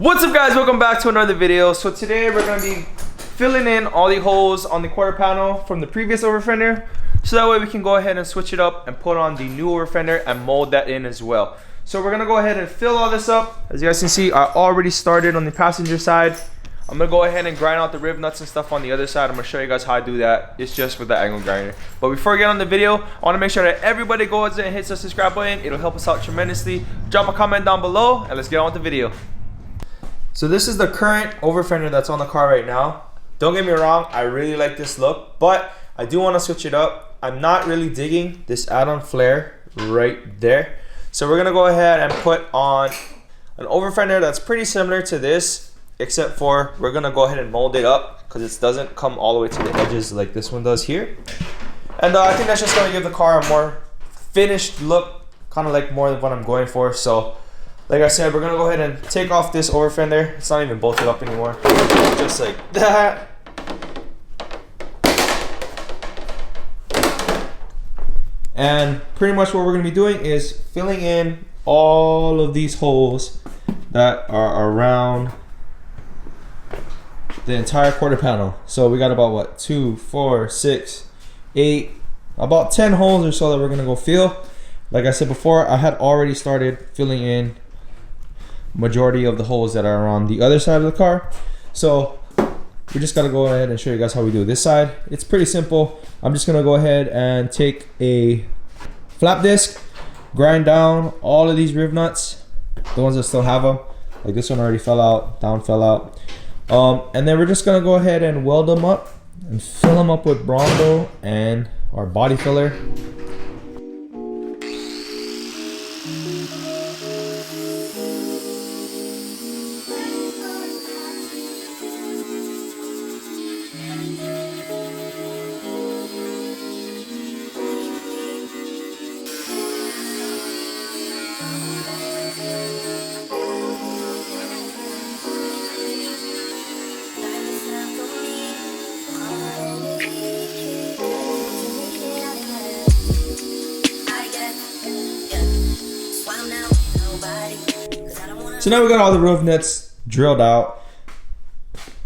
What's up, guys? Welcome back to another video. So today we're going to be filling in all the holes on the quarter panel from the previous over fender, so that way we can go ahead and switch it up and put on the new over fender and mold that in as well. So we're going to go ahead and fill all this up. As you guys can see, I already started on the passenger side. I'm going to go ahead and grind out the rib nuts and stuff on the other side. I'm going to show you guys how I do that. It's just with the angle grinder. But before we get on the video, I want to make sure that everybody goes and hits the subscribe button. It'll help us out tremendously. Drop a comment down below and let's get on with the video. So this is the current over fender that's on the car right now. Don't get me wrong, I really like this look, but I do want to switch it up. I'm not really digging this add-on flare right there. So we're going to go ahead and put on an over fender that's pretty similar to this, except for we're going to go ahead and mold it up because it doesn't come all the way to the edges like this one does here. And I think that's just going to give the car a more finished look, kind of like more than what I'm going for. So like I said, we're going to go ahead and take off this over fender. It's not even bolted up anymore, just like that. And pretty much what we're going to be doing is filling in all of these holes that are around the entire quarter panel. So we got about what, 2, 4, 6, 8, about 10 holes or so that we're going to go fill. Like I said before, I had already started filling in majority of the holes that are on the other side of the car. So we just got to go ahead and show you guys how we do this side. It's pretty simple. I'm just going to go ahead and take a flap disc, grind down all of these rib nuts, the ones that still have them. Like this one already fell out, down fell out. And then we're just going to go ahead and weld them up and fill them up with Brondo and our body filler. So now we got all the roof nuts drilled out.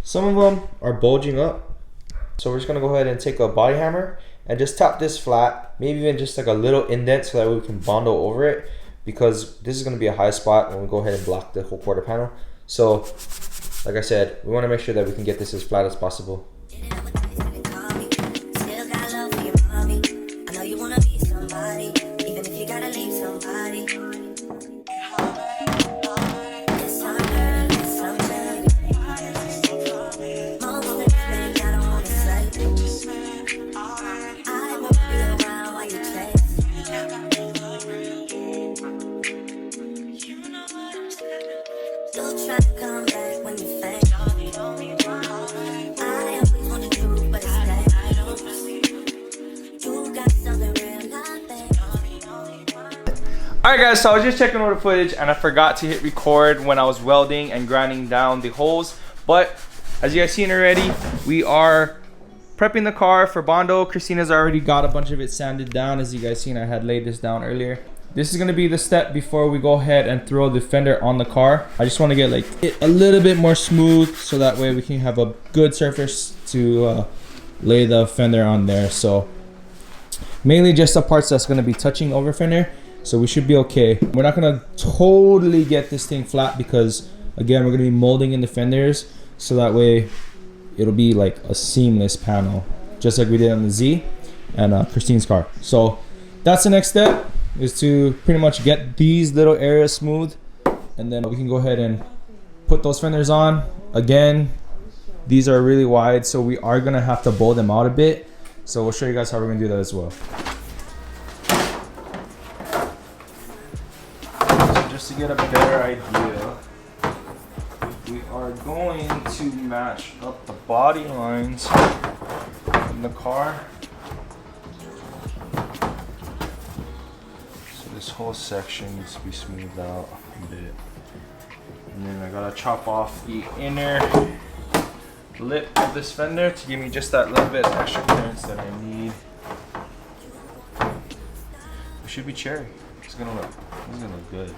Some of them are bulging up. So we're just gonna go ahead and take a body hammer and just tap this flat, maybe even just like a little indent so that we can Bondo over it, because this is gonna be a high spot when we go ahead and block the whole quarter panel. So like I said, we wanna make sure that we can get this as flat as possible. Alright guys, so I was just checking over the footage and I forgot to hit record when I was welding and grinding down the holes. But as you guys seen already, we are prepping the car for Bondo. Christina's already got a bunch of it sanded down. As you guys seen, I had laid this down earlier. This is going to be the step before we go ahead and throw the fender on the car. I just want to get like it a little bit more smooth so that way we can have a good surface to lay the fender on there. So mainly just the parts that's going to be touching over fender. So we should be okay. We're not gonna totally get this thing flat because again, we're gonna be molding in the fenders, so that way it'll be like a seamless panel, just like we did on the Z and Christine's car. So that's the next step, is to pretty much get these little areas smooth, and then we can go ahead and put those fenders on. Again, these are really wide, so we are gonna have to bowl them out a bit. So we'll show you guys how we're gonna do that as well. To get a better idea, we are going to match up the body lines in the car. So this whole section needs to be smoothed out a bit. And then I gotta chop off the inner lip of this fender to give me just that little bit of extra clearance that I need. It should be cherry. It's gonna look good.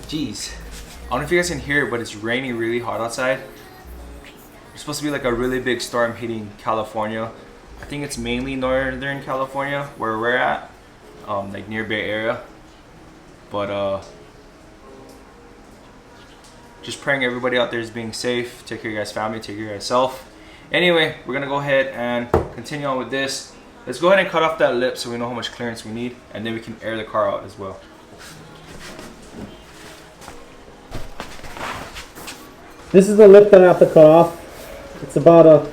Jeez. I don't know if you guys can hear it, but it's raining really hard outside. There's supposed to be like a really big storm hitting California. I think it's mainly Northern California where we're at, like near Bay Area. But just praying everybody out there is being safe. Take care of your guys' family, take care of yourself. Anyway, we're gonna go ahead and continue on with this. Let's go ahead and cut off that lip so we know how much clearance we need, and then we can air the car out as well. This is the lip that I have to cut off. It's about a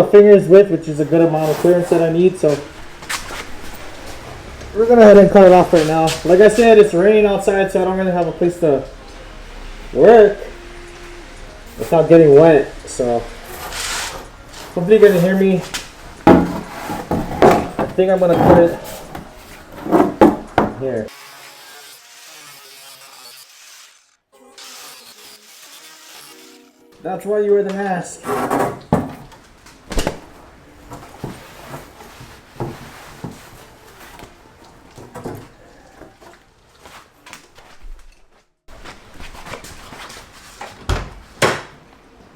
finger's width, which is a good amount of clearance that I need. So we're gonna go ahead and cut it off right now. Like I said, it's raining outside, so I don't really have a place to work without getting wet. So hopefully you're gonna hear me. I think I'm gonna put it here. That's why you wear the mask.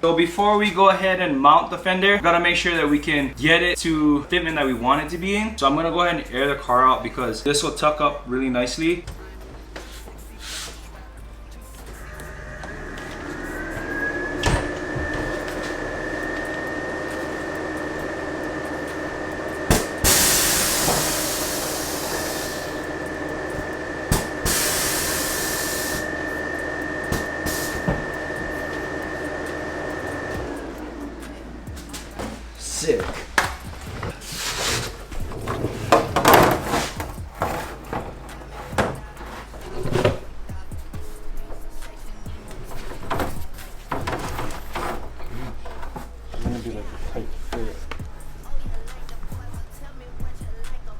So before we go ahead and mount the fender, we gotta make sure that we can get it to fitment that we want it to be in. So I'm gonna go ahead and air the car out because this will tuck up really nicely. Sick.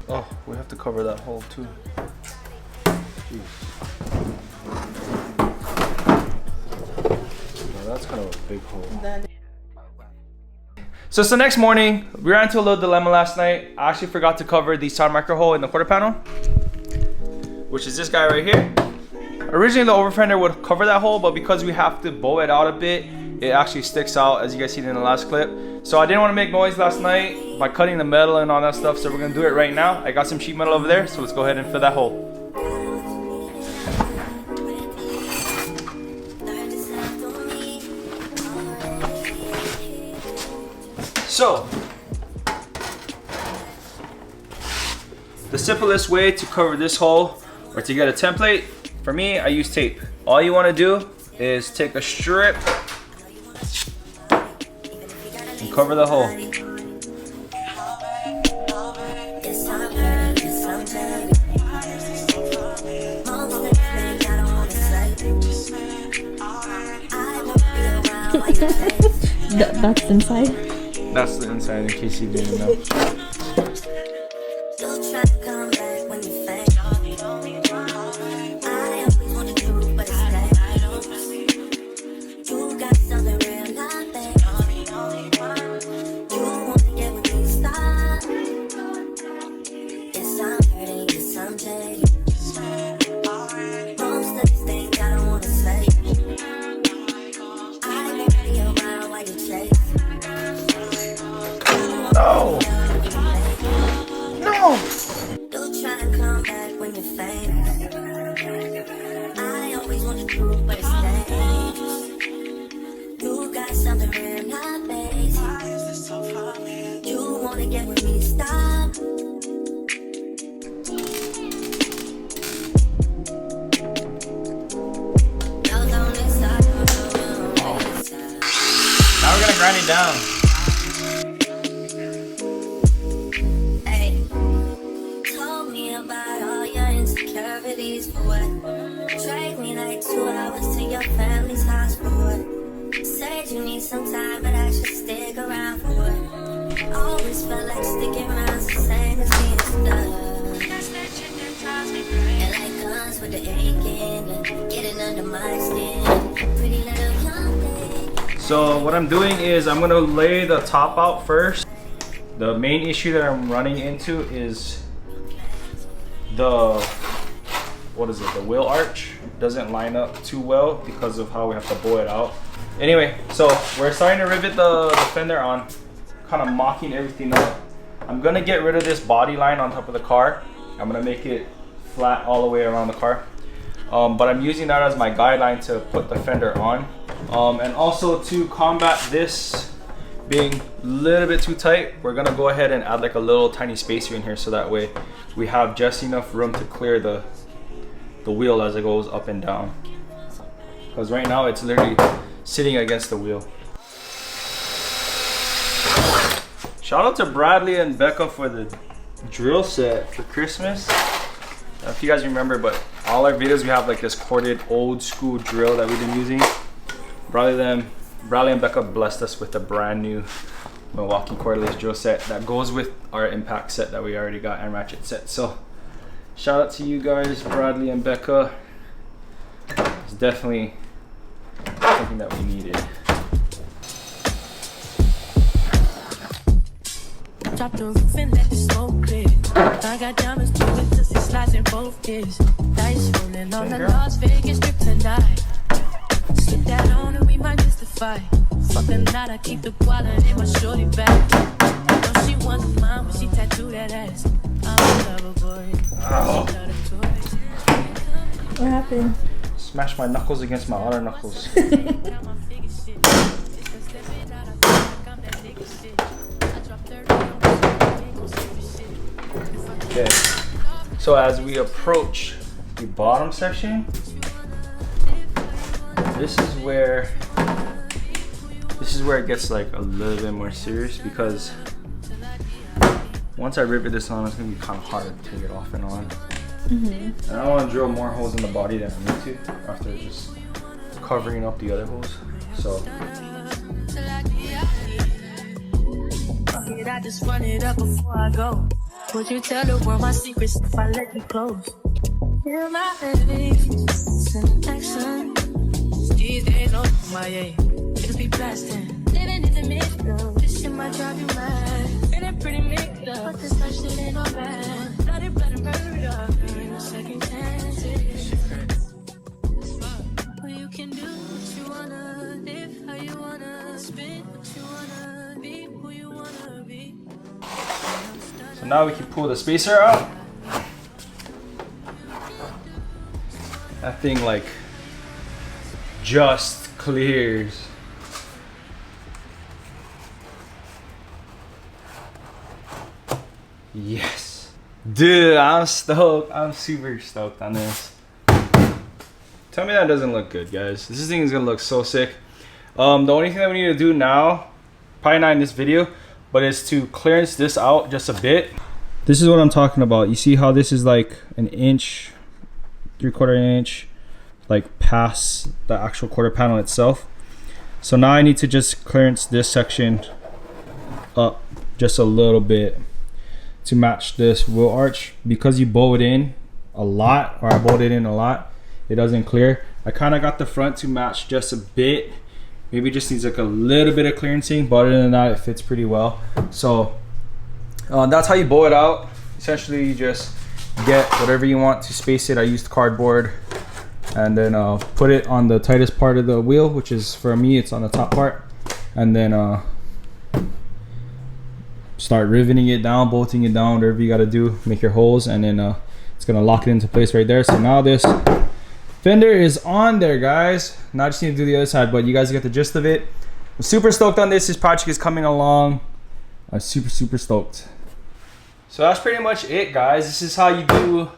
Oh, we have to cover that hole too. Jeez. Well, that's kind of a big hole. So it's the next morning. We ran into a little dilemma last night. I actually forgot to cover the side marker hole in the quarter panel, which is this guy right here. Originally the over fender would cover that hole, but because we have to bow it out a bit, it actually sticks out, as you guys seen in the last clip. So I didn't want to make noise last night by cutting the metal and all that stuff, so we're gonna do it right now. I got some sheet metal over there, so let's go ahead and fill that hole. So, the simplest way to cover this hole or to get a template, for me, I use tape. All you want to do is take a strip and cover the hole. That's inside. That's the inside, in case you didn't know. No! No! Don't try to come back when you're famous. I always want to prove, but it's dangerous. You got something real, not basic. You want to get with me, stop. Now we're gonna grind it down. For what? Drag me like 2 hours to your family's house for what? Said you need some time, but I should stick around for what? Always felt like sticking around's the same as being stuck. And like guns with the aching, getting under my skin. Pretty little young thing. So what I'm doing is I'm gonna lay the top out first. The main issue that I'm running into is the what is it, the wheel arch doesn't line up too well because of how we have to bowl it out. Anyway, so we're starting to rivet the fender on, kind of mocking everything up. I'm gonna get rid of this body line on top of the car. I'm gonna make it flat all the way around the car. But I'm using that as my guideline to put the fender on. And also to combat this being a little bit too tight, we're gonna go ahead and add like a little tiny spacer in here so that way we have just enough room to clear the wheel as it goes up and down. Because right now it's literally sitting against the wheel. Shout out to Bradley and Becca for the drill set for Christmas. I don't know if you guys remember, but all our videos we have like this corded old school drill that we've been using. Bradley and Becca blessed us with a brand new Milwaukee cordless drill set that goes with our impact set that we already got and ratchet set. So shout out to you guys, Bradley and Becca. It's definitely something that we needed. Drop the roof and let the smoke clear. I got diamonds too with the slides in both ears. Dice rolling on the Las Vegas strip tonight. Slip that on and we might miss the fight. Fucking night, I keep the wallet in my shorty bag. Know she wants mine when she tattooed that ass. I'm a lover boy. What happened? Smash my knuckles against my other knuckles. Okay, so as we approach the bottom section, this is where it gets like a little bit more serious, because once I rivet this on, it's gonna be kind of hard to take it off and on. And I don't want to drill more holes in the body than I need to after just covering up the other holes. So I just run it up before I go. Would you tell the world my secrets if I let you close? Hear my enemies in action. These days, no my aim. Just be blasting. Living is a mix-up. This shit might drive you mad. Feeling pretty mixed up, but this life shit ain't no bad. Bloody, bloody murder. There ain't no second chances. Well, you can do what you wanna, live how you wanna, spit what you wanna, be who you wanna be. So now we can pull the spacer out. That thing like just clears. Yes. Dude, I'm stoked. I'm super stoked on this. Tell me that doesn't look good, guys. This thing is gonna look so sick. The only thing that we need to do now, probably not in this video, but is to clearance this out just a bit. This is what I'm talking about. You see how this is like an inch, 3/4 inch, like past the actual quarter panel itself. So now I need to just clearance this section up just a little bit to match this wheel arch. Because you bow it in a lot, or I bowed it in a lot, it doesn't clear. I kind of got the front to match just a bit. Maybe just needs like a little bit of clearancing, but other than that, it fits pretty well. So that's how you bow it out. Essentially, you just get whatever you want to space it. I used cardboard, and then put it on the tightest part of the wheel, which is, for me, it's on the top part, and then start riveting it down, bolting it down, whatever you got to do, make your holes, and then it's gonna lock it into place right there. So now this fender is on there, guys. Now I just need to do the other side, but you guys get the gist of it. I'm super stoked on this. This project is coming along. I'm super stoked. So that's pretty much it, guys. This is how you do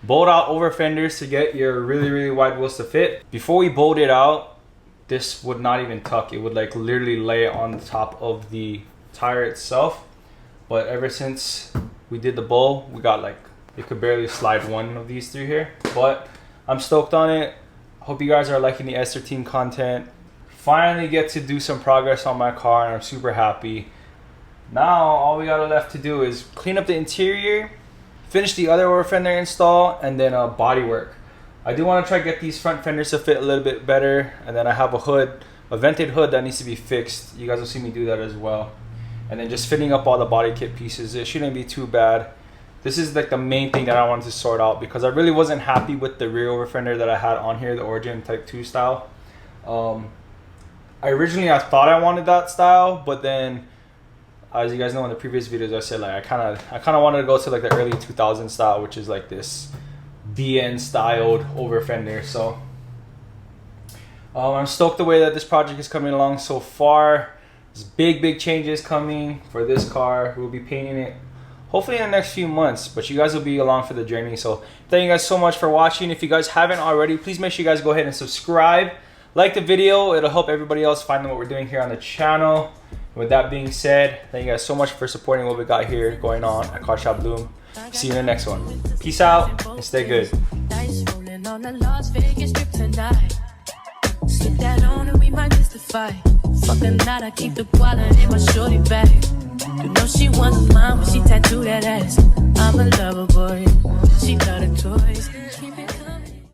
bolt out over fenders to get your really wide wheels to fit. Before we bolt it out, this would not even tuck. It would like literally lay on the top of the tire itself. But ever since we did the bowl, we got like, it could barely slide one of these through here. But I'm stoked on it. Hope you guys are liking the S13 content. Finally get to do some progress on my car, and I'm super happy. Now all we got left to do is clean up the interior, finish the other over fender install, and then body work. I do want to try to get these front fenders to fit a little bit better, and then I have a hood, a vented hood that needs to be fixed. You guys will see me do that as well. And then just fitting up all the body kit pieces. It shouldn't be too bad. this is like the main thing that I wanted to sort out, because I really wasn't happy with the rear over fender that I had on here, the Origin Type 2 style. I thought I wanted that style, but then as you guys know in the previous videos, I said like I kind of wanted to go to like the early 2000s style, which is like this BN styled over fender. So I'm stoked the way that this project is coming along so far. There's big changes coming for this car. We'll be painting it hopefully in the next few months, but you guys will be along for the journey. So thank you guys so much for watching. If you guys haven't already, please make sure you guys go ahead and subscribe, like the video. It'll help everybody else find what we're doing here on the channel. With that being said, thank you guys so much for supporting what we got here going on at Car Shop Bloom. See you in the next one. Peace out and stay good. Slip that on and we might mystify. Fucking night, I keep the wallet in my shorty bag. You know she wants mine when she tattooed that ass. I'm a lover boy, she love the toys.